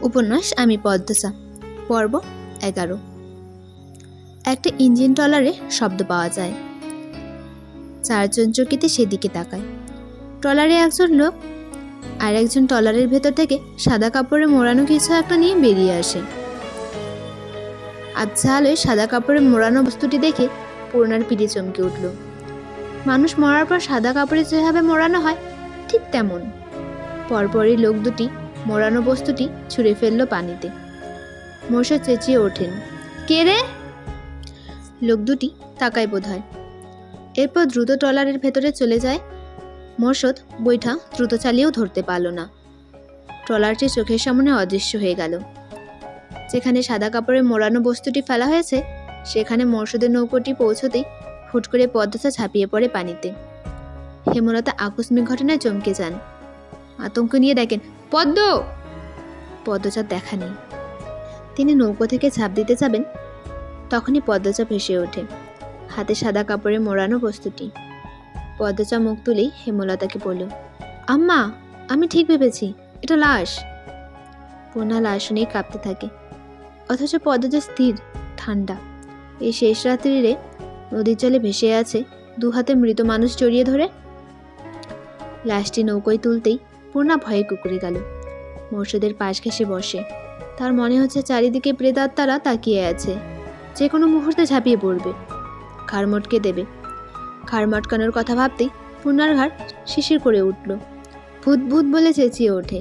উপন্যাস আমি পদ্মচা, পর্ব 11। একটা ইঞ্জিন ট্রলারে শব্দ পাওয়া যায়। চারজন চকিতে সেদিকে তাকায়। ট্রলারে একজন লোক আর একজন ট্রলারের ভেতর থেকে সাদা কাপড়ে মোড়ানো কিছু একটা নিয়ে বেরিয়ে আসে। আবছা আলোয় সাদা কাপড়ে মোড়ানো বস্তুটি দেখে পূর্ণার পিঠে চমকে উঠল। মানুষ মরার পর সাদা কাপড়ে যেভাবে মোড়ানো হয় ঠিক তেমন। পরপরই লোক দুটি মোড়ানো বস্তুটি ছুঁড়ে ফেললো পানিতে। মোর্শেদ চেঁচিয়ে ওঠেন, কে রে? লোক দুটি তাকায় বোধ হয়। এরপর দ্রুত ট্রলারের ভেতরে চলে যায়। মোর্শেদ বৈঠা দ্রুত চালিয়েও ধরতে পারল না। ট্রলারটি চোখের সামনে অদৃশ্য হয়ে গেল। যেখানে সাদা কাপড়ে মোড়ানো বস্তুটি ফেলা হয়েছে সেখানে মোর্শেদের নৌকোটি পৌঁছতেই হুট করে পদ্মচা ঝাঁপিয়ে পড়ে পানিতে। হেমলতা আকস্মিক ঘটনায় চমকে যান। আতঙ্ক নিয়ে দেখেন, পদ্ম! পদ্মচার দেখা নেই। তিনি নৌকো থেকে ঝাঁপ দিতে যাবেন, তখনই পদ্মচা ভেসে ওঠে, হাতে সাদা কাপড়ে মোড়ানো বস্তুটি। পদ্মচা মুখ তুলেই হেমলতাকে বলল, আম্মা, আমি ঠিক ভেবেছি, এটা লাশ। পূর্ণা লাশ শুনেই কাঁপতে থাকে, অথচ পদ্মচা স্থির, ঠান্ডা। এই শেষ রাত্রিরে নদীর জলে ভেসে আছে, দু হাতে মৃত মানুষ জড়িয়ে ধরে। লাশটি নৌকোয় তুলতেই পূর্ণা ভয়ে কুঁকড়ে গেল। মোর্শেদের পাশ ঘেঁষে বসে। তার মনে হচ্ছে চারিদিকে প্রেতাত্মারা তাকিয়ে আছে, যে কোনো মুহূর্তে ঝাঁপিয়ে পড়বে, ঘাড় মটকে দেবে। ঘাড় মটকানোর কথা ভাবতেই পূর্ণার ঘাড় শিশির করে উঠল। ভূত ভূত বলে চেঁচিয়ে ওঠে।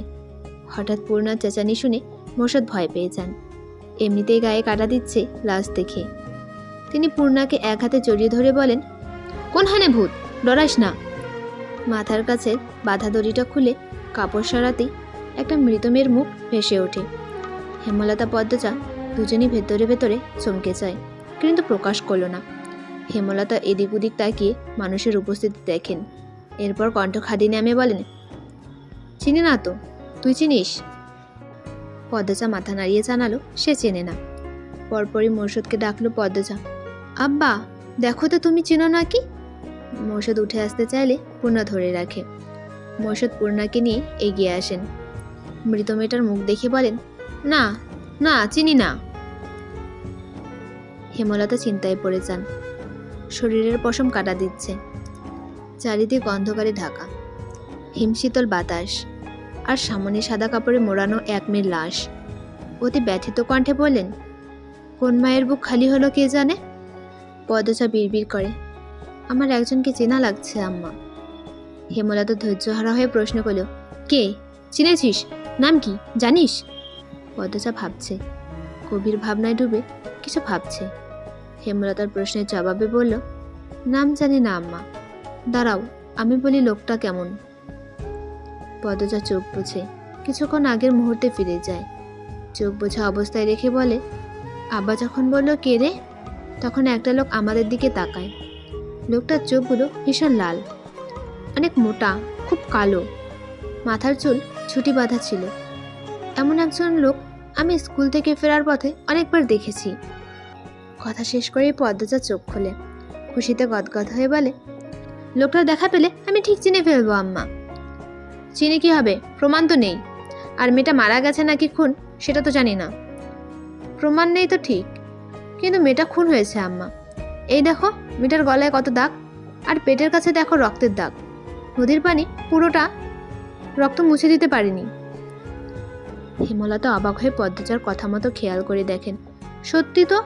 হঠাৎ পূর্ণার চেঁচানি শুনে মোর্শেদ ভয় পেয়ে যান। এমনিতেই গায়ে কাটা দিচ্ছে লাশ দেখে। তিনি পূর্ণাকে এক হাতে জড়িয়ে ধরে বলেন, কোন হানে ভূত, ডরাস না। মাথার কাছে বাঁধা দড়িটা খুলে কাপড় সরাতেই একটা মৃত মেয়ের মুখ ভেসে ওঠে। হেমলতা পদ্মচা দুজনই ভেতরে ভেতরে চমকে যায়, কিন্তু প্রকাশ করল না। হেমলতা এদিক ওদিক তাকিয়ে মানুষের উপস্থিতি দেখেন। এরপর কণ্ঠ খাদি নামে বলেন, চিনি না তো, তুই চিনিস? পদ্মচা মাথা নাড়িয়ে জানালো সে চেনে না। পরপরই মোর্শেদকে ডাকলো পদ্মচা, আব্বা, দেখো তো তুমি চিনো নাকি? মোর্শেদ উঠে আসতে চাইলে পূর্ণা ধরে রাখে। মোর্শেদ পূর্ণাকে নিয়ে এগিয়ে আসেন। মৃত মেয়েটার মুখ দেখে বলেন, না না, চিনি না। হেমলতা চিন্তায় পড়ে যান। শরীরের পশম কাটা দিচ্ছে। চারিদিক অন্ধকারে ঢাকা, হিমশীতল বাতাস, আর সামনে সাদা কাপড়ে মোড়ানো এক মেয়ের লাশ। অতি ব্যথিত কণ্ঠে বললেন, কোন মায়ের বুক খালি হলো কে জানে? পদ্মচা বিড়বিড় করে, আমার একজনকে চেনা লাগছে আম্মা। হেমলতা ধৈর্যহারা হয়ে প্রশ্ন করল, কে? চিনেছিস? নাম কি জানিস? পদ্মচা ভাবছে, গভীর ভাবনায় ডুবে কিছু ভাবছে। হেমলতার প্রশ্নের জবাবে বলল, নাম জানি না আম্মা, দাঁড়াও আমি বলি লোকটা কেমন। পদ্মচা চোখ বুঝে কিছুক্ষণ আগের মুহূর্তে ফিরে যায়। চোখ বোঝা অবস্থায় রেখে বলে, আব্বা যখন বলল কে রে, তখন একটা লোক আমাদের দিকে তাকায়। লোকটার চোখগুলো ভীষণ লাল, অনেক মোটা, খুব কালো, মাথার চুল ছুটি বাঁধা ছিল। এমন একজন লোক আমি স্কুল থেকে ফেরার পথে অনেকবার দেখেছি। কথা শেষ করেই পদ্মচা চোখ খোলে, খুশিতে গদগদ হয়ে বলে, লোকটা দেখা পেলে আমি ঠিক চিনে ফেলবো আম্মা। চিনে কি হবে, প্রমাণ তো নেই। আর মেয়েটা মারা গেছে নাকি খুন সেটা তো জানি না। প্রমাণ নেই তো ঠিক, কিন্তু মেয়েটা খুন হয়েছে আম্মা। এই দেখো মেয়েটার গলায় কত দাগ, আর পেটের কাছে দেখো রক্তের দাগ। নদীর পানি পুরোটা রক্ত মুছে দিতে পারেনি। হেমলতা অবাক হয়ে পদ্মচার কথা মতো খেয়াল করে দেখেন, সত্যি তো।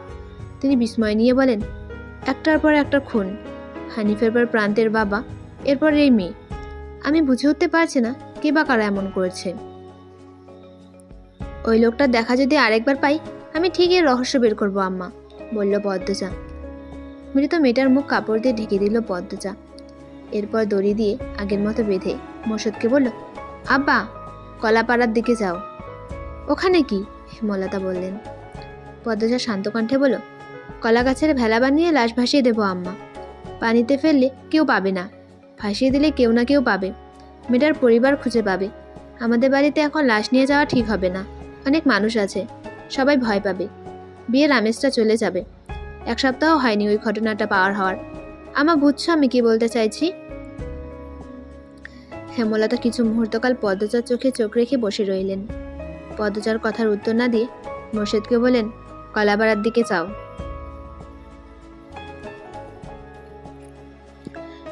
তিনি বিস্ময় নিয়ে বলেন, একটার পর একটা খুন, হানিফের পর প্রান্তের বাবা, এরপর এই মেয়ে। আমি বুঝে উঠতে পারছি না কে বা কারা এমন করেছে। ওই লোকটার দেখা যদি আরেকবার পাই আমি ঠিক এর রহস্য বের করবো আম্মা, বলল পদ্মচা। মৃত মেয়েটার মুখ কাপড় দিয়ে ঢেকে দিল পদ্মচা। এরপর দড়ি দিয়ে আগের মতো বেঁধে মোর্শেদকে বলল, আব্বা, কলাপাড়ার দিকে যাও। ওখানে কি? হেমলতা বললেন। পদ্মচা শান্ত কণ্ঠে বলল, কলা গাছের ভেলা বানিয়ে লাশ ভাসিয়ে দেবো আম্মা। পানিতে ফেললে কেউ পাবে না, ভাসিয়ে দিলে কেউ না কেউ পাবে। মেয়েটার পরিবার খুঁজে পাবে। আমাদের বাড়িতে এখন লাশ নিয়ে যাওয়া ঠিক হবে না, অনেক মানুষ আছে, সবাই ভয় পাবে। বিয়ের আমেজটা চলে যাবে। 1 সপ্তাহ হয়নি ওই ঘটনাটা পাওয়ার হওয়ার। আমা বুঝছো আমি কি বলতে চাইছি? হেমলতা কিছু মুহূর্তকাল পদ্মচার চোখে চোখ রেখে বসে রইলেন। পদ্মজার কথার উত্তর না দিয়ে মোর্শেদকে বলেন, কলাপাড়ার দিকে যাও।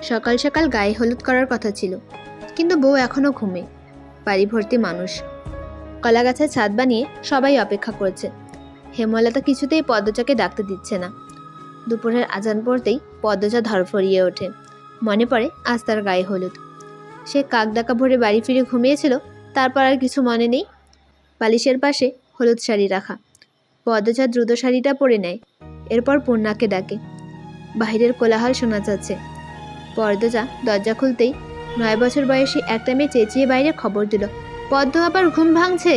সকাল সকাল গায়ে হলুদ করার কথা ছিল, কিন্তু বউ এখনো ঘুমে। বাড়ি ভর্তি মানুষ, কলা গাছের ছাদ বানিয়ে সবাই অপেক্ষা করছে। হেমলতা কিছুতেই পদ্মজাকে ডাকতে দিচ্ছে না। দুপুরের আজান পড়তেই পদ্মজা ধরফরিয়ে ওঠে। মনে পড়ে আজ তার গায়ে হলুদ। সে কাক ডাকা ভরে বাড়ি ফিরে ঘুমিয়েছিল, তারপর আর কিছু মনে নেই। বালিশের পাশে হলুদ শাড়ি রাখা। পদ্মজা দ্রুত শাড়িটা পরে নেয়। এরপর পূর্ণাকে ডাকে। বাহিরের কোলাহল শোনা যাচ্ছে। পদ্মজা দরজা খুলতেই 9 বছর বয়সী একটা মেয়ে চেঁচিয়ে বাইরে খবর দিল, পদ্ম আবার ঘুম ভাঙছে।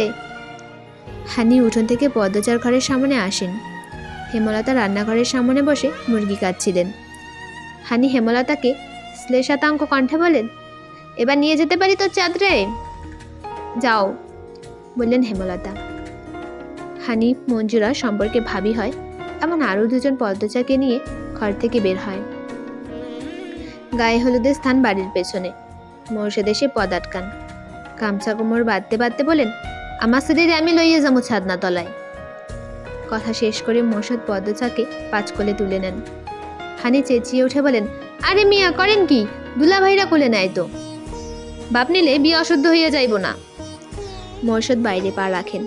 হানি উঠোন থেকে পদ্মজার ঘরের সামনে আসেন। হেমলতা রান্নাঘরের সামনে বসে মুরগি কাটছিলেন। হানি হেমলতাকে শ্লেষাতাঙ্ক কণ্ঠে বলেন, এবার নিয়ে যেতে পারি তোর চাঁদরে? যাও, বললেন হেমলতা। হানি মঞ্জুরা সম্পর্কে ভাবি হয়, এমন আরও দুজন পদ্মজাকে নিয়ে ঘর থেকে বের হয়। গায়ে হলুদের স্থান বাড়ির পেছনে। মোর্শেদ এসে পদ আটকান। গামছা কোমর বাঁধতে বাঁধতে বলেন, আমার শরীরে আমি লইয়ে যাবো ছাদনা তলায়। কথা শেষ করে মোর্শেদ পদ্মজাকে পাঁচকোলে তুলে নেন। হানি চেঁচিয়ে উঠে বলেন, আরে মিয়া করেন কি? দুলা ভাইরা কোলে নেয় তো। বাপ নিলে বিয়ে অশুদ্ধ হইয়া যাইব না। মোর্শেদ বাইরে পা রাখেন।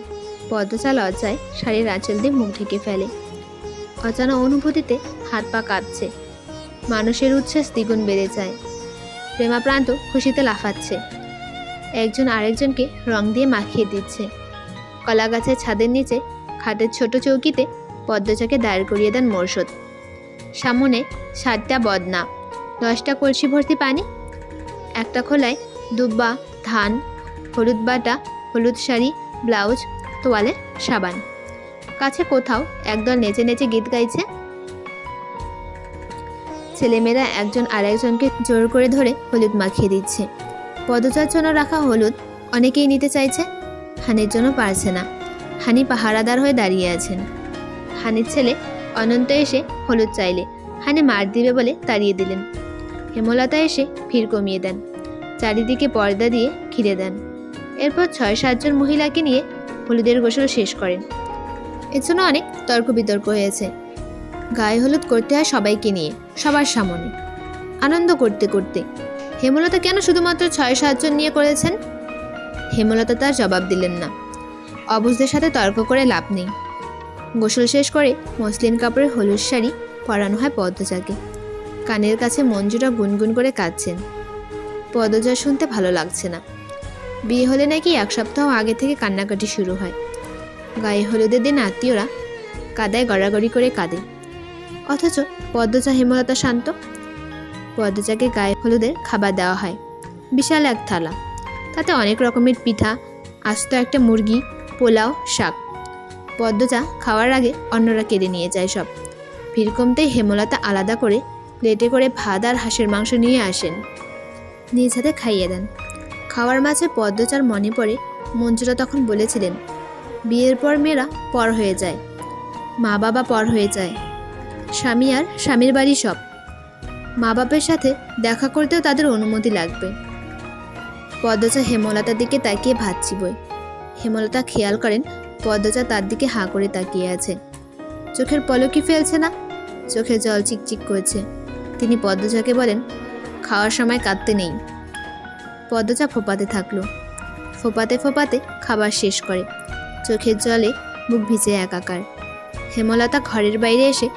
পদ্মজা লজ্জায় শাড়ির আঁচল দিয়ে মুখ ঢেকে ফেলে। অজানা অনুভূতিতে হাত পা কাঁপছে। মানুষের উচ্ছ্বাস দ্বিগুণ বেড়ে যায়। প্রেমাপ্রান্ত খুশিতে লাফাচ্ছে। একজন আরেকজনকে রং দিয়ে মাখিয়ে দিচ্ছে। কলা গাছের ছাদের নিচে খাটের ছোট চৌকিতে পদ্মজাকে দাঁড় করিয়ে দেন মোর্শেদ। সামনে 7টা বদনা, 10টা কলসি ভর্তি পানি। একটা খোলায় দুব্বা, ধান, হলুদ বাটা, হলুদ শাড়ি, ব্লাউজ, তোয়ালে, সাবান। কাছে কোথাও একদল নেচে নেচে গীত গাইছে। ছেলেমেয়েরা একজন আরেকজনকে জোর করে ধরে হলুদ মাখিয়ে দিচ্ছে। পদ্মজার জন্য রাখা হলুদ অনেকেই নিতে চাইছে, হানির জন্য পারছে না। হানি পাহারাদার হয়ে দাঁড়িয়ে আছেন। হানির ছেলে অনন্ত এসে হলুদ চাইলে হানি মার দিবে বলে তাড়িয়ে দিলেন। হেমলতা এসে ভিড় কমিয়ে দেন। চারিদিকে পর্দা দিয়ে ঘিরে দেন। এরপর 6-7 জন মহিলাকে নিয়ে হলুদের গোসল শেষ করেন। এর জন্য অনেক তর্ক বিতর্ক হয়েছে। গায়ে হলুদ করতে হয় সবাইকে নিয়ে, সবার সামনে, আনন্দ করতে করতে। হেমলতা কেন শুধুমাত্র 6-7 জন নিয়ে করেছেন? হেমলতা তার জবাব দিলেন না। অবুঝদের সাথে তর্ক করে লাভ নেই। গোসল শেষ করে মসলিন কাপড়ের হলুদ শাড়ি পরানো হয় পদ্মজাকে। কানের কাছে মঞ্জুরা গুনগুন করে কাঁদছেন। পদ্মজা শুনতে ভালো লাগছে না। বিয়ে হলে নাকি 1 সপ্তাহ আগে থেকে কান্নাকাটি শুরু হয়। গায়ে হলুদের দিন আত্মীয়রা কাদায় গড়াগড়ি করে কাঁদে, অথচ পদ্মজা হেমলতা শান্ত। পদ্মজাকে গায়ে হলুদের খাবার দেওয়া হয়, বিশাল এক থালা। তাতে অনেক রকমের পিঠা, আস্ত একটা মুরগি, পোলাও, শাক। পদ্মজা খাওয়ার আগে অন্যরা কেড়ে নিয়ে যায় সব। ভিড় কমতেই হেমলতা আলাদা করে প্লেটে করে ভাত আর হাঁসের মাংস নিয়ে আসেন। নিজ হাতে খাইয়ে দেন। খাওয়ার মাঝে পদ্মজার মনে পড়ে মঞ্জুরা তখন বলেছিলেন, বিয়ের পর মেয়েরা পর হয়ে যায়, মা বাবা পর হয়ে যায়, স্বামী আর স্বামীর বাড়ি সব। মা বাপের সাথে দেখা করতেও তাদের অনুমতি লাগবে। পদ্মজা হেমলতার দিকে তাকিয়ে ভাত চিবোয়। হেমলতা খেয়াল করেন পদ্মজা তার দিকে হাঁ করে তাকিয়ে আছে। চোখের পলকই ফেলছে না, চোখে জল চিকচিক করছে। তিনি পদ্মজাকে বলেন, খাওয়ার সময় কাঁদতে নেই। পদ্মজা ফোপাতে থাকলো। ফোপাতে ফোপাতে খাবার শেষ করে। চোখের জলে মুখ ভিজে একাকার। হেমলতা ঘরের বাইরে এসে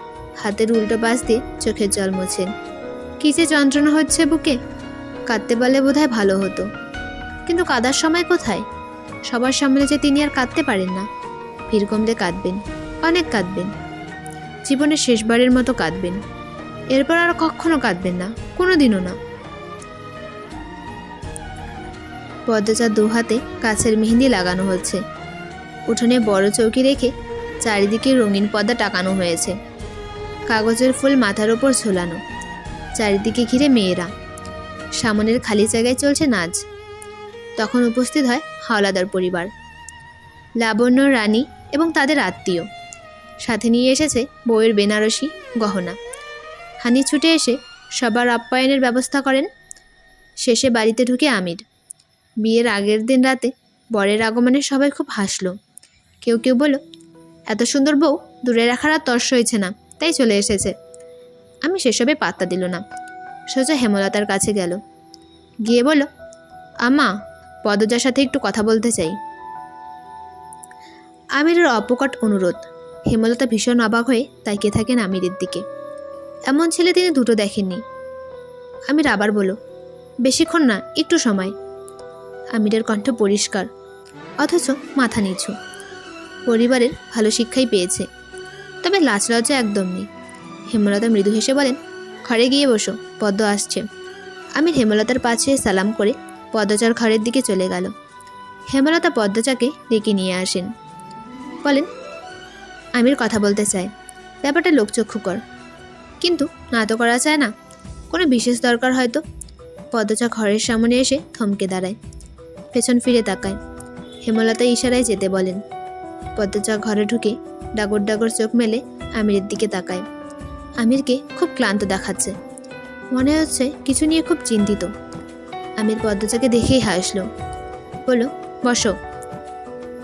হাতের উল্টো পাশ দিয়ে চোখের জল মোছেন। কী যে যন্ত্রণা হচ্ছে বুকে। কাঁদতে পারলে বোধহয় ভালো হতো, কিন্তু কাঁদার সময় কোথায়? সবার সামনে যে তিনি আর কাঁদতে পারেন না। ভিড় কমলে কাঁদবেন, অনেক কাঁদবেন, জীবনের শেষবারের মতো কাঁদবেন। এরপর আর কখনো কাঁদবেন না, কোনোদিনও না। পদ্মজার 2 হাতে কাছের মেহেন্দি লাগানো হচ্ছে। উঠোনে বড় চৌকি রেখে চারিদিকে রঙিন পর্দা টাকানো হয়েছে। কাগজের ফুল মাথার ওপর ঝোলানো। চারিদিকে ঘিরে মেয়েরা। সামনের খালি জায়গায় চলছে নাচ। তখন উপস্থিত হয় হাওলাদার পরিবার, লাবণ্য, রানী এবং তাদের আত্মীয়। সাথে নিয়ে এসেছে বউয়ের বেনারসি গহনা। হানি ছুটে এসে সবার আপ্যায়নের ব্যবস্থা করেন। শেষে বাড়িতে ঢুকে আমির। বিয়ের আগের দিন রাতে বরের আগমনে সবাই খুব হাসলো। কেউ কেউ বলল, এত সুন্দর বউ দূরে রাখার আর তর্স হয়েছে না, তাই চলে এসেছে। আমি সেসবে পাত্তা দিল না, সোজা হেমলতার কাছে গেল। গিয়ে বলল, আম্মা, পদ্মজার সাথে একটু কথা বলতে চাই। আমিরের অপকট অনুরোধ। হেমলতা ভীষণ অবাক হয়ে তাকিয়ে থাকেন আমিরের দিকে। এমন ছেলে তিনি দুটো দেখেননি। আমির আবার বলল, বেশিক্ষণ না, একটু সময়। আমিরের কণ্ঠ পরিষ্কার, অথচ মাথা নিচু। পরিবারের ভালো শিক্ষাই পেয়েছে, তবে লাজ লজ্জা একদম নেই। হেমলতা মৃদু হেসে বলেন, ঘরে গিয়ে বসো, পদ্ম আসছে। আমির হেমলতার পাশে সালাম করে পদ্মচার ঘরের দিকে চলে গেল। হেমলতা পদ্মচাকে ডেকে নিয়ে আসেন। বলেন, আমির কথা বলতে চায়, ব্যাপারটা লোকচক্ষুকর, কিন্তু না তো করা চায় না। কোনো বিশেষ দরকার হয়তো। পদ্মচা ঘরের সামনে এসে থমকে দাঁড়ায়, পেছন ফিরে তাকায়। হেমলতা ইশারায় যেতে বলেন। পদ্মচা ঘরে ঢুকে ডাগর ডাগর চোখ মেলে আমিরের দিকে তাকায়। আমিরকে খুব ক্লান্ত দেখাচ্ছে, মনে হচ্ছে কিছু নিয়ে খুব চিন্তিত। আমির পদ্মচাকে দেখেই হাসলো, বলল, বসো।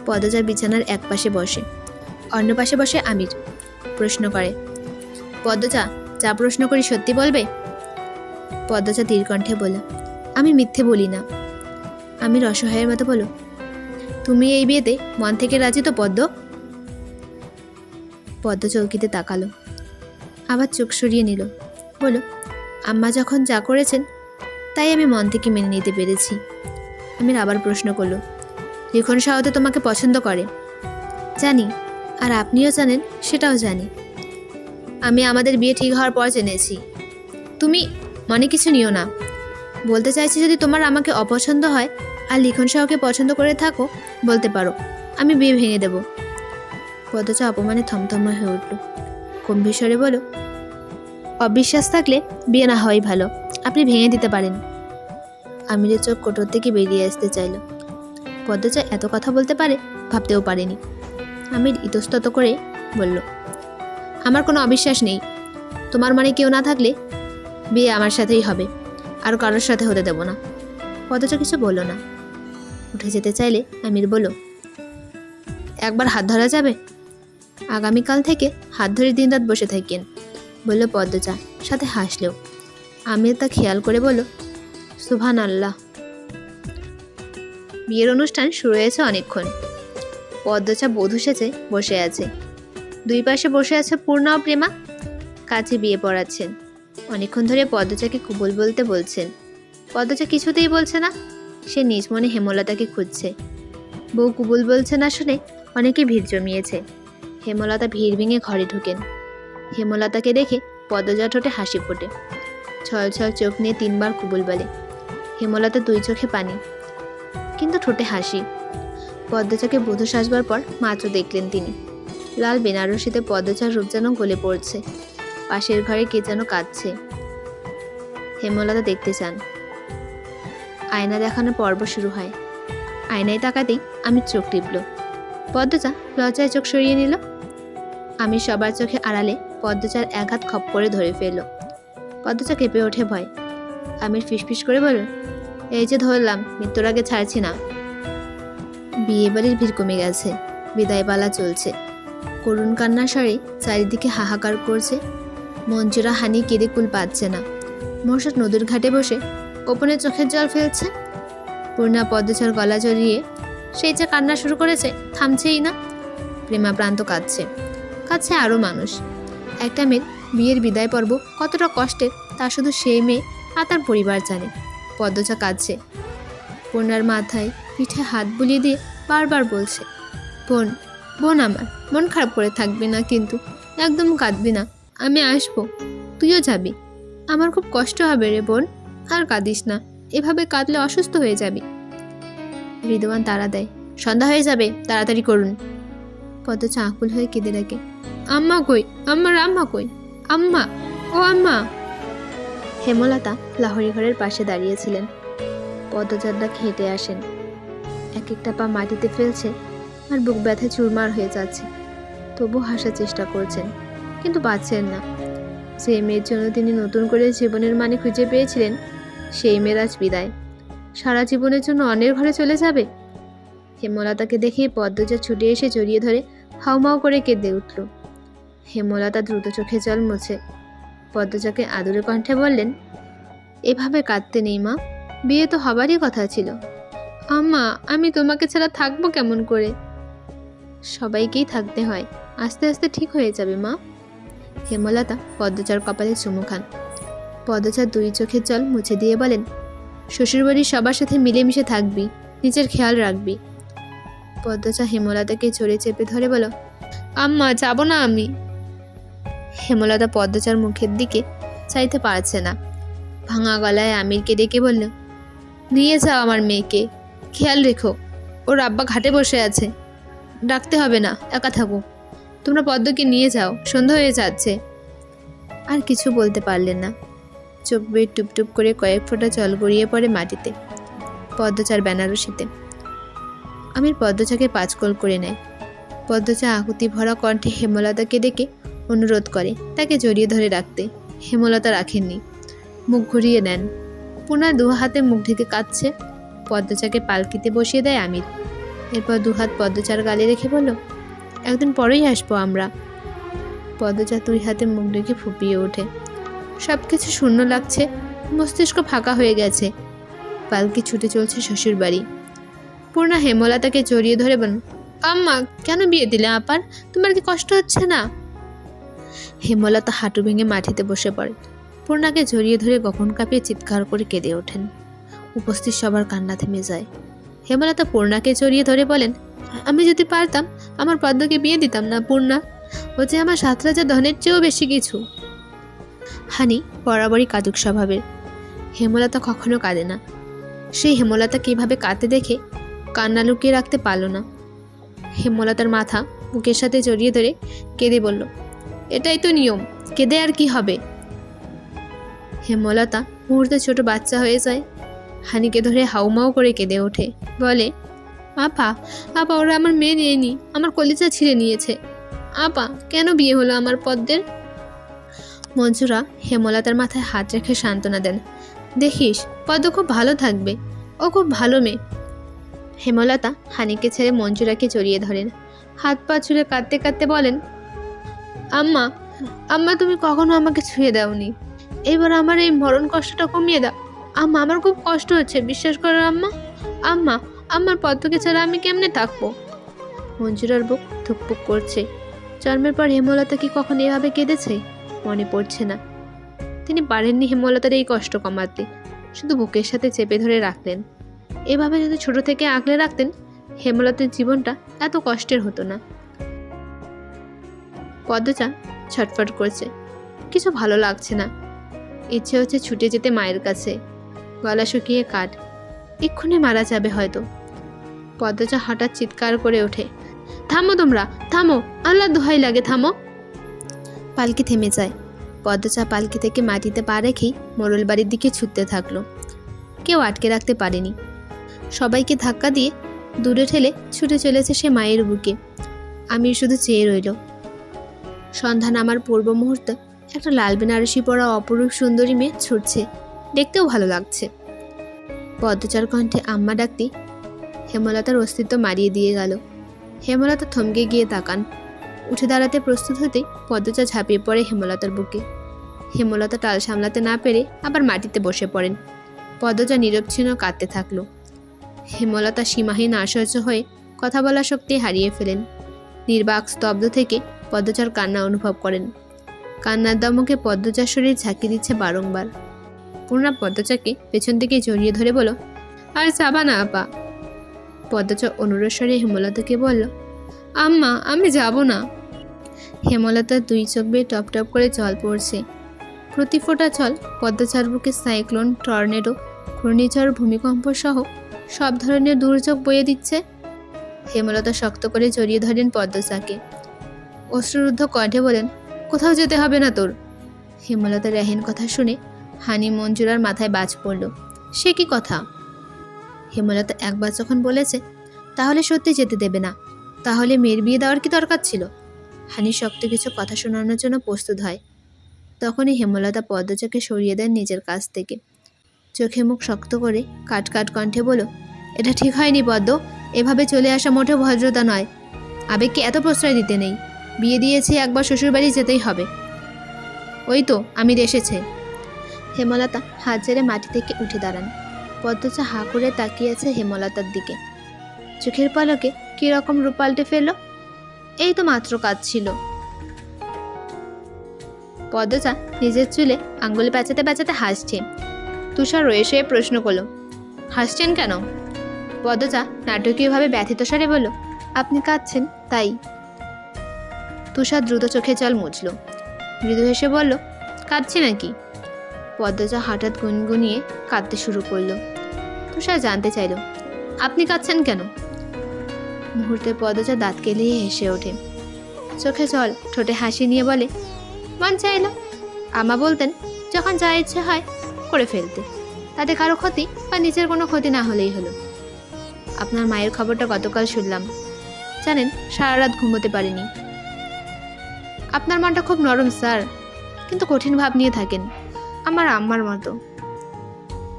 পদ্মচা বিছানার এক পাশে বসে, অন্য পাশে বসে আমির। প্রশ্ন করে, পদ্মচা, যা প্রশ্ন করি সত্যি বলবে? পদ্মচা ধীর কণ্ঠে বলল, আমি মিথ্যে বলি না। আমির অসহায়ের মতো বলল, তুমি এই বিয়েতে মন থেকে রাজি তো পদ্ম? পদ্ম চৌকিতে তাকালো, আবার চোখ সরিয়ে নিল। বলল, আম্মা যখন যা করেছেন তাই আমি মন থেকে মেনে নিতে পেরেছি। আমির আবার প্রশ্ন করলো, লিখন সাহা তো তোমাকে পছন্দ করে। জানি, আর আপনিও জানেন, সেটাও জানি। আমি আমাদের বিয়ে ঠিক হওয়ার পর জেনেছি। তুমি মনে কিছু নিও না। বলতে চাইছি, যদি তোমার আমাকে অপছন্দ হয় আর লিখন সাহাকে পছন্দ করে থাকো, বলতে পারো, আমি বিয়ে ভেঙে দেব। পদ্মচা অপমানে থমথম হয়ে উঠল, গম্ভীর স্বরে বলো, অবিশ্বাস থাকলে বিয়ে না হওয়াই ভালো, আপনি ভেঙে দিতে পারেন। আমিরের চোখ কোটর থেকে বেরিয়ে আসতে চাইল। পদ্মচা এত কথা বলতে পারে ভাবতেও পারেনি। আমির ইতস্তত করে বলল, আমার কোনো অবিশ্বাস নেই। তোমার মানে কেউ না থাকলে বিয়ে আমার সাথেই হবে, আর কারোর সাথে হতে দেব না। পদ্মচা কিছু বলল না। উঠে যেতে চাইলে আমির বলল, একবার হাত ধরা যাবে? আগামীকাল থেকে হাত ধরে দিনরাত বসে থাকেন, বলল পদ্মচা, সাথে হাসলেও। আমির তা খেয়াল করে বলল, সুবহান আল্লাহ। বিয়ের অনুষ্ঠান শুরু হয়েছে অনেকক্ষণ। পদ্মচা বধূ সেজে বসে আছে। দুই পাশে বসে আছে পূর্ণা ও প্রেমা, কাছে বিয়ে পড়াচ্ছেন। অনেকক্ষণ ধরে পদ্মচাকে কুবুল বলতে বলছেন। পদ্মচা কিছুতেই বলছে না। সে নিজ মনে হেমলতাকে খুঁজছে। বউ কুবুল বলছে না শুনে অনেকে ভিড় জমিয়েছে। হেমলতা ভিড় ভেঙে ঘরে ঢুকেন। হেমলতাকে দেখে পদ্মজা ঠোঁটে হাসি ফোটে। ছল ছল চোখ নিয়ে 3 বার কুবুল বলে। হেমলতা 2 চোখে পানি, কিন্তু ঠোঁটে হাসি। পদ্মচাকে বধূ সাজবার পর মাত্র দেখলেন তিনি। লাল বেনারসিতে পদ্মচার রূপ যেন গলে পড়ছে। পাশের ঘরে কে যেন কাঁদছে। হেমলতা দেখতে চান। আয়না দেখানোর পর্ব শুরু হয়। আয়নায় তাকাতেই আমি চোখ টিপল। পদ্মচা লজ্জায় চোখ সরিয়ে নিল। আমি সবার চোখে আড়ালে পদ্মচার এক হাত খপ করে ধরে ফেলল। পদ্মচা কেঁপে ওঠে ভয়। আমির ফিসফিস করে বলল, এই যে ধরলাম, মৃত্যুর আগে ছাড়ছি না। বিয়ে বাড়ির ভিড় কমে গেছে। বিদায় পালা চলছে। করুণ কান্নার স্বরে চারিদিকে হাহাকার করছে। মঞ্জুরা হানি কেঁদে কুল পাচ্ছে না। মোরশাদ নদীর ঘাটে বসে গোপনে চোখের জল ফেলছে। পূর্ণা পদ্মচার গলা জড়িয়ে সেই যে কান্না শুরু করেছে, থামছেই না। প্রেমা প্রান্ত কাঁদছে। কাছে আরও মানুষ। একটা মেয়ের বিয়ের বিদায় পর্ব কতটা কষ্টের তা শুধু সেই মেয়ে আর তার পরিবার জানে। পদ্মচা কাঁদছে। পূর্ণার মাথায় পিঠে হাত বুলিয়ে দিয়ে বারবার বলছে, বোন, বোন আমার, মন খারাপ করে থাকবি না, কিন্তু একদম কাঁদবি না, আমি আসবো, তুইও যাবি। আমার খুব কষ্ট হবে রে বোন, আর কাঁদিস না, এভাবে কাঁদলে অসুস্থ হয়ে যাবি। রিদওয়ান তাড়া দেয়, সন্ধ্যা হয়ে যাবে, তাড়াতাড়ি করুন। পদ্মচা আকুল হয়ে কেঁদে ডাকে, আম্মা কই, আমার আম্মা কই, আম্মা, ও আম্মা। হেমলতা লাহরি ঘরের পাশে দাঁড়িয়েছিলেন। পদ্মচার ডাক হেঁটে আসেন। এক একটা পা মাটিতে ফেলছে আর বুক ব্যথায় চুরমার হয়ে যাচ্ছে। তবু হাসার চেষ্টা করছেন, কিন্তু পাচ্ছেন না। যে মেয়ের জন্য তিনি নতুন করে জীবনের মানে খুঁজে পেয়েছিলেন, সেই মেয়ের আজ বিদায়। সারা জীবনের জন্য অন্যের ঘরে চলে যাবে। হেমলতাকে দেখে পদ্মজা ছুটে এসে জড়িয়ে ধরে হাউমাউ করে কেঁদে উঠল। হেমলতা দ্রুত চোখে জল মুছে পদ্মজাকে আদুরে কণ্ঠে বললেন, এভাবে কাঁদতে নেই মা, বিয়ে তো হবারই কথা ছিল। আম্মা, আমি তোমাকে ছাড়া থাকবো কেমন করে? সবাইকেই থাকতে হয়, আস্তে আস্তে ঠিক হয়ে যাবে মা। হেমলতা পদ্মজার কপালে চুমু খান। পদ্মজার দুই চোখের জল মুছে দিয়ে বলেন, শ্বশুরবাড়ির সবার সাথে মিলেমিশে থাকবি, নিজের খেয়াল রাখবি। পদ্মজা হেমলতাকে জোরে চেপে ধরে বলো, আম্মা যাব না আমি। হেমলতা পদ্মজার মুখের দিকে চাইতে পারছে না। ভাঙা গলায় আমিরকে ডেকে বলল, নিয়ে যাও আমার মেয়েকে, খেয়াল রেখো, ওর আব্বা ঘাটে বসে আছে, ডাকতে হবে না, একা থাকো। তোমরা পদ্মকে নিয়ে যাও, সন্ধ্যা হয়ে যাচ্ছে। আর কিছু বলতে পারলেন না। চোখ বেয়ে টুপটুপ করে কয়েক ফোঁটা জল গড়িয়ে পড়ে মাটিতে, পদ্মচার বেনারসিতে। আমির পদ্মচাকে পাঁচকল করে নেয়। পদ্মচা আকুতি ভরা কণ্ঠে হেমলতাকে ডেকে অনুরোধ করে তাকে জড়িয়ে ধরে রাখতে। হেমলতা রাখেননি, মুখ ঘুরিয়ে নেন। পুনর দু হাতে মুখ ঢেকে কাঁদছে। পদ্মচাকে পালকিতে বসিয়ে দেয় আমির। এরপর দুহাত পদ্মচার গালে রেখে বলল, একদিন পরেই আসবো আমরা। পদ্মচা দুই হাতে মুখ ঢেকে ফুপিয়ে ওঠে। সব কিছু শূন্য লাগছে, মস্তিষ্ক ফাঁকা হয়ে গেছে। পালকি ছুটে চলছে শ্বশুর বাড়ি। পূর্ণা হেমলতাকে জড়িয়ে ধরে বলেন, আম্মা, কেন বিয়ে দিলে আপার? তোমার কি কষ্ট হচ্ছে না? হেমলতা হাঁটু ভেঙে মাটিতে বসে পড়ে। পূর্ণাকে জড়িয়ে ধরে গগন কাঁপিয়ে চিৎকার করে কেঁদে ওঠেন। উপস্থিত সবার কান্না থেমে যায়। হেমলতা পূর্ণাকে জড়িয়ে ধরে বলেন, আমি যদি পারতাম আমার পদ্মকে বিয়ে দিতাম না পূর্ণা, ও যে আমার 7 রাজা ধনের চেয়েও বেশি কিছু। হানি বরাবরই কাতুক স্বভাবের। হেমলতা কখনো কাঁদে না। সেই হেমলতা কিভাবে কাঁদতে দেখে কান্না লুকিয়ে রাখতে পারল না। হেমলতার মাথা বুকের সাথে জড়িয়ে ধরে কেঁদে বলল, এটাই তো নিয়ম, কেঁদে আর কি হবে? হেমলতা মুহূর্তে ছোট বাচ্চা হয়ে যায়। হানিকে ধরে হাউমাউ করে কেঁদে ওঠে, বলে, আপা, আপা, ওরা আমার মেয়ে নিয়েনি, আমার কলিজা ছিঁড়ে নিয়েছে। আপা, কেন বিয়ে হলো আমার পদ্মের? মঞ্জুরা হেমলতার মাথায় হাত রেখে সান্ত্বনা দেন, দেখিস পদ্ম খুব ভালো থাকবে, ও খুব ভালো মেয়ে। হেমলতা হানিকে ছেড়ে মঞ্জুরাকে জড়িয়ে ধরেন। হাত পা ছুঁড়ে কাঁদতে কাঁদতে বলেন, আম্মা, আম্মা, তুমি কখনো আমাকে ছুঁয়ে দাওনি, এবার আমার এই মরণ কষ্টটা কমিয়ে দাও। আম্মা, আমার খুব কষ্ট হচ্ছে, বিশ্বাস করো আম্মা। আম্মা, আমার পদ্মকে ছাড়া আমি কেমনে থাকবো? মঞ্জুরার বুক ধুকপুক করছে। জন্মের পর হেমলতা কি কখন এভাবে কেঁদেছে? মনে পড়ছে না। তিনি পারেননি হেমলতার এই কষ্ট কমাতে, শুধু বুকের সাথে চেপে ধরে রাখলেন। এভাবে যদি ছোট থেকে আগলে রাখতেন, হেমলতার জীবনটা এত কষ্টের হতো না। পদ্মচা ছটফট করছে, কিছু ভালো লাগছে না। ইচ্ছে হচ্ছে ছুটে যেতে মায়ের কাছে। গলা শুকিয়ে কাঠ, এক্ষুনি মারা যাবে হয়তো। পদ্মচা হঠাৎ চিৎকার করে ওঠে, থামো তোমরা, থামো, আল্লাহ দোহাই লাগে, থামো। পালকি থেমে যায়। পদ্মচা পালকি থেকে মাটিতে পা রেখেই মোড়ল বাড়ির দিকে ছুটতে থাকলো। কেউ আটকে রাখতে পারেনি। সবাইকে ধাক্কা দিয়ে দূরে ঠেলে ছুটে চলেছে সে মায়ের বুকে। আমির শুধু চেয়ে রইল। সন্ধ্যা নামার পূর্ব মুহূর্তে একটা লাল বেনারসি পরা অপরূপ সুন্দরী মেয়ে ছুটছে, দেখতেও ভালো লাগছে। পদ্মচার কণ্ঠে আম্মা ডাকতে হেমলতার অস্তিত্ব মারিয়ে দিয়ে গেল। হেমলতা থমকে গিয়ে তাকান। উঠে দাঁড়াতে প্রস্তুত হতেই পদ্মচা ঝাঁপিয়ে পড়ে হেমলতার বুকে। হেমলতা টাল সামলাতে না পেরে আবার মাটিতে বসে পড়েন। পদ্মচা নিরবচ্ছিন্ন কাঁদতে থাকলো। হেমলতা সীমাহীন আশ্চর্য হয়ে কথা বলার শক্তি হারিয়ে ফেলেন। নির্বাক স্তব্ধ থেকে পদ্মচার কান্না অনুভব করেন। কান্নার দমকে পদ্মচার শরীর ঝাঁকি দিচ্ছে বারংবার। পূর্ণা পদ্মচাকে পেছন থেকে জড়িয়ে ধরে বলো, আর যাবা না আপা। পদ্মচা অনুরোধ স্বরে হেমলতাকে বলল, আম্মা, আমি যাব না। হেমলতার দুই চোখ বেয়ে টপ টপ করে জল পড়ছে। প্রতি ফোঁটা জল পদ্মচার বুকে সাইক্লোন, টর্নেডো, ঘূর্ণিঝড়, ভূমিকম্প সহ সব ধরনের দুর্যোগ বয়ে দিচ্ছে। হেমলতা শক্ত করে জড়িয়ে ধরেন পদ্মচাকে। অশ্রুরুদ্ধ কণ্ঠে বলেন, কোথাও যেতে হবে না তোর। হেমলতার এহেন কথা শুনে হানি মঞ্জুরার মাথায় বাজ পড়ল। সে কি কথা? হেমলতা একবার যখন বলেছে, তাহলে সত্যি যেতে দেবে না, তাহলে মেয়ের বিয়ে দেওয়ার কি দরকার ছিল? হানি শক্ত কিছু কথা শোনানোর জন্য প্রস্তুত হয়। তখনই হেমলতা পদ্মচাকে সরিয়ে দেন নিজের কাছ থেকে। চোখে মুখ শক্ত করে কাট কাট কণ্ঠে বলো, এটা ঠিক হয়নি পদ্ম, এভাবে চলে আসা মোটেও ভদ্রতা নয়। আবেগকে এত প্রশ্রয় দিতে নেই। বিয়ে দিয়েছি, একবার শ্বশুরবাড়ি যেতেই হবে। ওই তো আমির এসেছে। হেমলতা হাত ছেড়ে মাটি থেকে উঠে দাঁড়ান। পদ্মজা হাঁ করে তাকিয়ে আছে হেমলতার দিকে। চোখের পলকে কিরকম রূপ পাল্টে ফেলল। এই তো মাত্র কাজ ছিল। পদ্মজা নিজের চুলে আঙ্গুল পেঁচাতে পেঁচাতে হাসছে। তুষার রয়ে শুয়ে প্রশ্ন করল, হাসছেন কেন? পদ্মজা নাটকীয়ভাবে ব্যথিত স্বরে বলল, আপনি কাঁদছেন তাই। তুষার দ্রুত চোখে জল মুছল। মৃদু হেসে বলল, কাঁদছি নাকি? পদ্মজা হঠাৎ গুনগুনিয়ে কাঁদতে শুরু করল। তুষার জানতে চাইল, আপনি কাঁদছেন কেন? মুহূর্তে পদ্মজা দাঁত কেলিয়ে হেসে ওঠে। চোখে জল, ঠোঁটে হাসি নিয়ে বলে, মন চাইল। আমা বলতেন, যখন যা ইচ্ছে হয় করে ফেলতে, তাতে কারো ক্ষতি বা নিজের কোনো ক্ষতি না হলেই হলো। আপনার মায়ের খবরটা গতকাল শুনলাম। জানেন, সারা রাত ঘুমোতে পারিনি। আপনার মনটা খুব নরম স্যার, কিন্তু কঠিন ভাব নিয়ে থাকেন, আমার আম্মার মতো।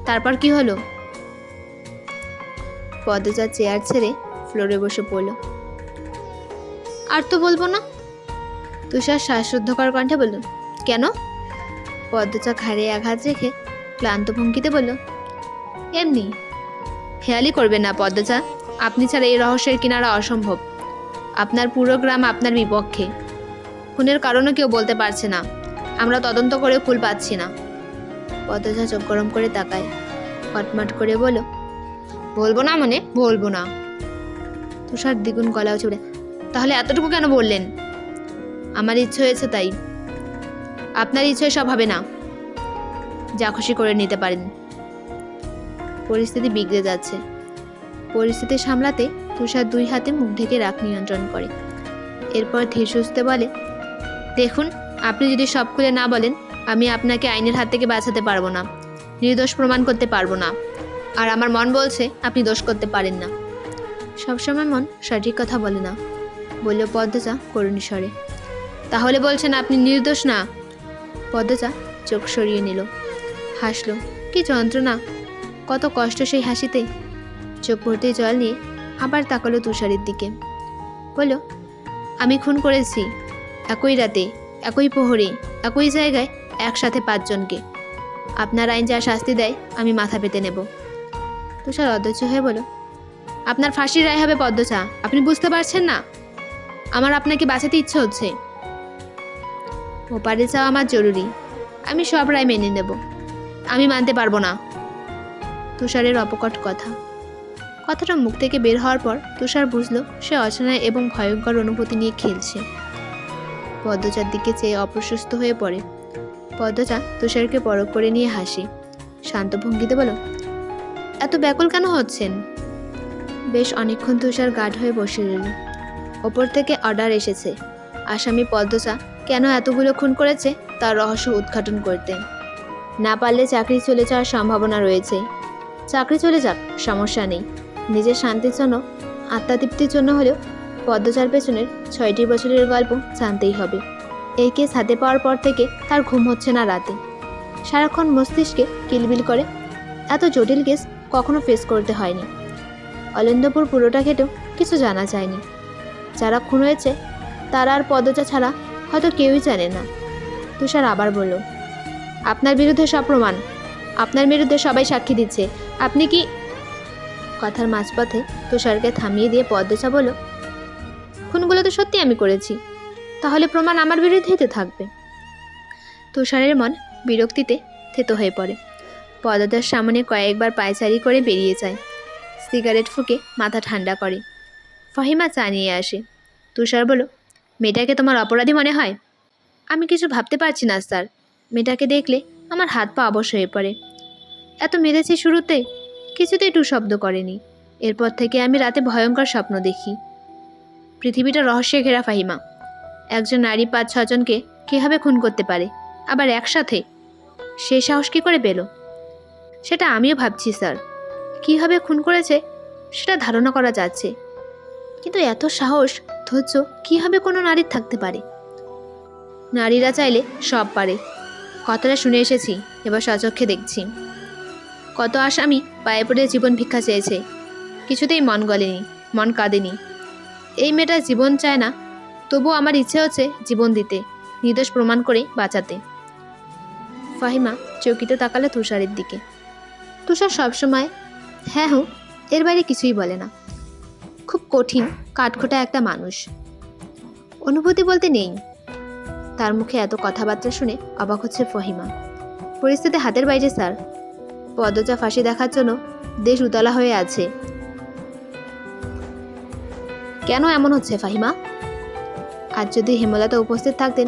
তারপর কি হলো? পদ্মজা চেয়ার ছেড়ে ফ্লোরে বসে পড়ল। আর তো বলবো না। তুষার শ্বাসরুদ্ধকর কণ্ঠে বলল, কেন? পদ্মজা ঘাড়ে আঘাত রেখে ক্লান্ত ভঙ্গিতে বলল, এমনি। হেয়ালি করবেন না পদ্মজা, আপনি ছাড়া এই রহস্যের কিনারা অসম্ভব। আপনার পুরো গ্রাম আপনার বিপক্ষে। খুনের কারণও কেউ বলতে পারছে না। আমরা তদন্ত করে ফুল পাচ্ছি না। পদ্মজা চোখ গরম করে তাকায়, কটমাট করে বলল, বলবো না মানে বলবো না। তুষার দ্বিগুণ গলা উঁচু বলে, তাহলে এতটুকু কেন বললেন? আমার ইচ্ছে হয়েছে তাই। আপনার ইচ্ছে সব হবে না। যা খুশি করে নিতে পারেন। পরিস্থিতি বিগড়ে যাচ্ছে। পরিস্থিতি সামলাতে তুষার দুই হাতে মুখ ঢেকে রাগ নিয়ন্ত্রণ করে। এরপর ধীর সুস্থে বলে, দেখুন, আপনি যদি সব খুলে না বলেন, আমি আপনাকে আইনের হাত থেকে বাঁচাতে পারবো না, নির্দোষ প্রমাণ করতে পারবো না। আর আমার মন বলছে আপনি দোষ করতে পারেন না। সবসময় মন সঠিক কথা বলে না, বলল পদ্মজা করুণ স্বরে। তাহলে বলছেন আপনি নির্দোষ না? পদ্মজা চোখ সরিয়ে নিল, হাসল। কি যন্ত্রণা, কত কষ্ট সেই হাসিতে। চোখ ভর্তি জল নিয়ে আবার তাকালো তুষারের দিকে। বলল, আমি খুন করেছি, একই রাতে, একই প্রহরে, একই জায়গায়, একসাথে 5 জনকে। আপনার আইন যা শাস্তি দেয় আমি মাথা পেতে নেব। তুষার অধৈর্য হয়ে বলল, আপনার ফাঁসির রায় হবে পদ্মজা, আপনি বুঝতে পারছেন না? আমার আপনাকে বাঁচাতে ইচ্ছে হচ্ছে। ওপারে যাওয়া আমার জরুরি, আমি সব রায় মেনে নেব। আমি মানতে পারবো না। তুষারের অপকট কথাটা মুখ থেকে বের হওয়ার পর তুষার বুঝলো সে অচেনা এবং ভয়ঙ্কর অনুভূতি নিয়ে খেলছে। পদ্মজার দিকে চেয়ে অপ্রশস্ত হয়ে পড়ে। পদ্মজা তুষারকে পরখ করে নিয়ে হাসি, শান্ত ভঙ্গিতে বলো, এত ব্যাকুল কেন হচ্ছেন? বেশ অনেকক্ষণ তুষার গাঢ় হয়ে বসে রইল। ওপর থেকে অর্ডার এসেছে আসামি পদ্মজা কেন এতগুলো খুন করেছে তার রহস্য উদ্ঘাটন করতে। না পারলে চাকরি চলে যাওয়ার সম্ভাবনা রয়েছে। চাকরি চলে যাক, সমস্যা নেই। নিজের শান্তির জন্য, আত্মতৃপ্তির জন্য হলেও পদ্মজার পেছনের 6টি বছরের গল্প জানতেই হবে। এই কেস হাতে পাওয়ার পর থেকে তার ঘুম হচ্ছে না রাতে। সারাক্ষণ মস্তিষ্কে কিলবিল করে। এত জটিল কেস কখনো ফেস করতে হয়নি। অলিন্দপুর পুরোটা ঘেটেও কিছু জানা যায়নি। যারা খুন হয়েছে তারা আর পদ্মজা ছাড়া হয়তো কেউই জানে না। তুষার আবার বলল, আপনার বিরুদ্ধে সব প্রমাণ, আপনার বিরুদ্ধে সবাই সাক্ষী দিচ্ছে। আপনি কি? কথার মাঝপথে তুষারকে থামিয়ে দিয়ে পদ্মজা বলল, খুনগুলো তো সত্যি আমি করেছি, তাহলে প্রমাণ আমার বিরুদ্ধেই তো থাকবে। তুষারের মন বিরক্তিতে থেতো হয়ে পড়ে। পদ্মজার সামনে কয়েকবার পায়চারি করে বেরিয়ে যায়। সিগারেট ফুঁকে মাথা ঠান্ডা করে। ফাহিমা চা নিয়ে আসে। তুষার বলল, মেয়েটাকে তোমার অপরাধী মনে হয়? আমি কিছু ভাবতে পারছি না স্যার। মেয়েটাকে দেখলে আমার হাত পা অবশ হয়ে পড়ে। এত মেরেছি শুরুতে, কিছুতেই টু শব্দ করেনি। এরপর থেকে আমি রাতে ভয়ঙ্কর স্বপ্ন দেখি। পৃথিবীটা রহস্যে ঘেরা ফাহিমা। একজন নারী 5-6 জনকে কীভাবে খুন করতে পারে, আবার একসাথে? সে সাহস কী করে পেল? সেটা আমিও ভাবছি স্যার। কীভাবে খুন করেছে সেটা ধারণা করা যাচ্ছে, কিন্তু এত সাহস, ধৈর্য কীভাবে কোনো নারীর থাকতে পারে? নারীরা চাইলে সব পারে, কথাটা শুনে এসেছি, এবার সচক্ষে দেখছি। কত আসামি পায়ে পড়ে জীবন ভিক্ষা চেয়েছে, কিছুতেই মন গলেনি। মন কাঁদেনি। এই মেয়েটা জীবন চায় না, তবুও আমার ইচ্ছে হচ্ছে জীবন দিতে, নির্দোষ প্রমাণ করে বাঁচাতে। ফাহিমা চকিতে তাকালো তুষারের দিকে। তুষার সবসময় হ্যাঁ হো, এর বাইরে কিছুই বলে না। খুব কঠিন কাঠখোটা একটা মানুষ, অনুভূতি বলতে নেই। তার মুখে এত কথাবার্তা শুনে অবাক হচ্ছে ফাহিমা। পরিস্থিতি হাতের বাইরে স্যার। পদ্মজা ফাঁসি দেখার জন্য দেশ উতলা হয়ে আছে। কেন এমন হচ্ছে ফাহিমা? আজ যদি হেমলতা উপস্থিত থাকতেন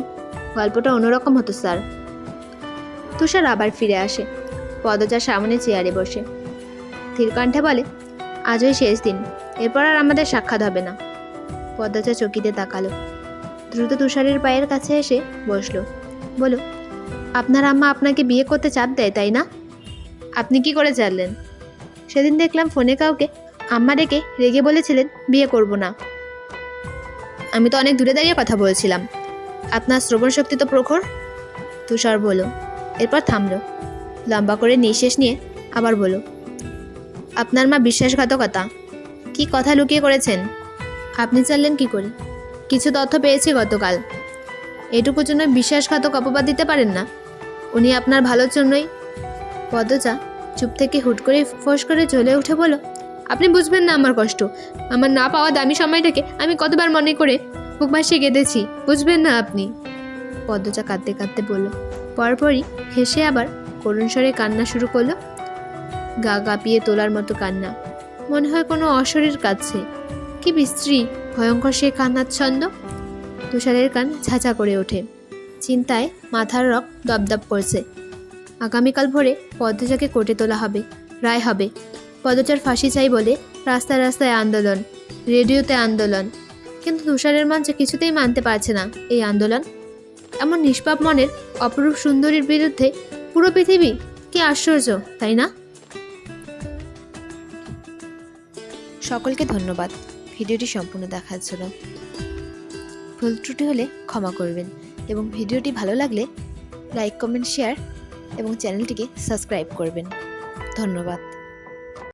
গল্পটা অন্যরকম হতো স্যার। তুষার আবার ফিরে আসে, পদ্মজার সামনে চেয়ারে বসে ধীর কণ্ঠে বলে, আজই শেষ দিন, এরপর আর আমাদের সাক্ষাৎ হবে না। পদ্মজা চকিতে তাকালো, দ্রুত তুষারের পায়ের কাছে এসে বসলো। বলো, আপনার আম্মা আপনাকে বিয়ে করতে চাপ দেয় তাই না? আপনি কি করে জানলেন? সেদিন দেখলাম ফোনে কাউকে আম্মা ডেকে রেগে বলেছিলেন বিয়ে করব না। আমি তো অনেক দূরে দাঁড়িয়ে কথা বলছিলাম। আপনার শ্রবণ শক্তি তো প্রখর। তুষার বলো, এরপর থামলো, লম্বা করে নিঃশ্বাস নিয়ে আবার বলো, আপনার মা বিশ্বাসঘাতকতা কি কথা লুকিয়ে করেছেন? আপনি জানলেন কি করে? কিছু তথ্য পেয়েছি গতকাল। এটুকুর জন্য বিশ্বাসঘাতক অপবাদ দিতে পারেন না। উনি আপনার ভালোর জন্যই। পদ্মজা চুপ থেকে হুট করে ফোঁস করে জ্বলে উঠে বলো, আপনি বুঝবেন না আমার কষ্ট। আমার না পাওয়া দামি সময়টাকে আমি কতবার মনে করে বুক ভাসিয়ে কেঁদেছি, বুঝবেন না আপনি। পদ্মজা কাঁদতে কাঁদতে বলল, পরপরই হেসে আবার করুণ স্বরে কান্না শুরু করলো। গা কাঁপিয়ে তোলার মতো কান্না, মনে হয় কোনো অশরীর কাঁদছে। কি বিশ্রী ভয়ঙ্কর সে কান্নার ছন্দ। তুষারের কান ঝাঁঝা করে ওঠে, চিন্তায় মাথার রক দপদপ করছে। আগামীকাল ভোরে পদ্মজাকে কোর্টে তোলা হবে, রায় হবে। পদ্মজার ফাঁসি চাই বলে রাস্তায় রাস্তায় আন্দোলন, রেডিওতে আন্দোলন, কিন্তু তুষারের মন যে কিছুতেই মানতে পারছে না এই আন্দোলন। এমন নিষ্পাপ মনের অপরূপ সুন্দরীর বিরুদ্ধে পুরো পৃথিবী, কি আশ্চর্য তাই না? সকলকে ধন্যবাদ ভিডিওটি সম্পূর্ণ দেখার জন্য। ভুল ত্রুটি হলে ক্ষমা করবেন এবং ভিডিওটি ভালো লাগলে লাইক, কমেন্ট, শেয়ার এবং চ্যানেলটিকে সাবস্ক্রাইব করবেন। ধন্যবাদ।